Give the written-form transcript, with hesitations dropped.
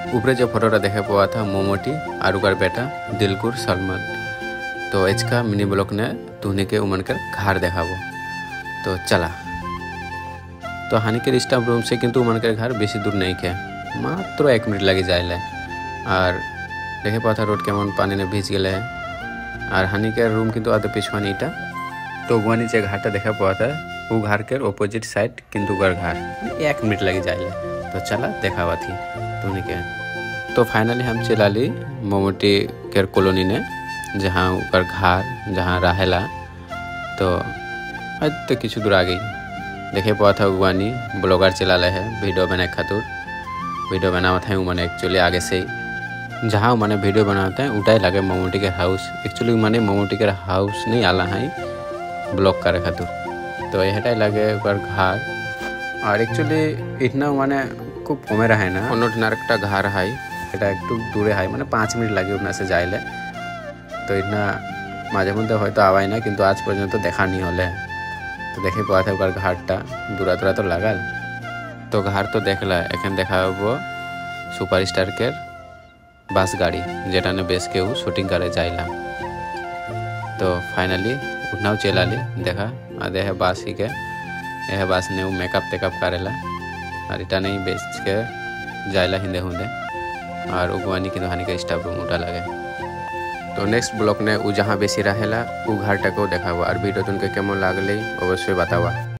ऊपरे जो फोटोटा देखे पावा था मोमोटी और उकर बेटा दिलकुर सलमान। तो इसका मिनी ब्लॉग ने तुहनी के उमन कर घर देखाबो। तो चला तो हानि के स्टाफ रूम से किंतु उमन के घर बेसी दूर नहीं के मात्र 1 मिनट लगे जाए और देखे पावा था रोड केमन पानी ने भीज गए और हानि के रूम किंतु आदे पिछवानी इटा। तो गुआनी जे घाटा देखा पावा था वो घर के अपोजिट साइड किंतु घर 1 मिनट लगे जाए। तो चला देखावा थी तुहनी के। तो फाइनली हम चला ली मोमोटी केयर कॉलोनी ने जहाँ ऊपर घर जहाँ रहेला। तो आज तो किछु दूर आ गई देखे पावा था गुआनी ब्लॉगर चला है वीडियो बनाए खातिर। वीडियो बनावत है मैंने एक्चुअली आगे से ही जहाँ मैंने वीडियो बनाते हैं उठाई लगे मोमोटी के हाउस। एक्चुअली मैंने मोमोटी के हाउस नहीं आला है ब्लॉग करे खातिर। तो यह लगे ऊपर घर और एक्चुअली इतना मैंने खूब कमे रहे ना अन्य घर है এটা একটু দূরে হয় মানে 5 মিনিট লাগে ওনা से যাইলে। তো ইনা মাঝে মধ্যে হয়তো আওয়াই না কিন্তু আজ পর্যন্ত দেখা নি হলে। তো দেখে পাওয়া था ওর ঘাটটা দূরা দূরা তো লাগাল। তো ঘাট তো দেখলা এখন দেখাবো সুপারস্টার के বাস গাড়ি যেটা ने বেশ কেউ শুটিং করে যাইলা। तो फाइनली उठनाও चलाली देखा आधे है बास ही के यह बास ने वो मेकअप टेकअप करेला और इटा नहीं बेच के जाइला हिंदे हुंदे और उगवानी की हानि का स्टाफ रूम उठा लगे। तो नेक्स्ट ब्लॉग ने वो जहाँ बेसी रहेला वो घाटा को देखावा और वीडियो तुमके केमन लागले अवश्य बतावा।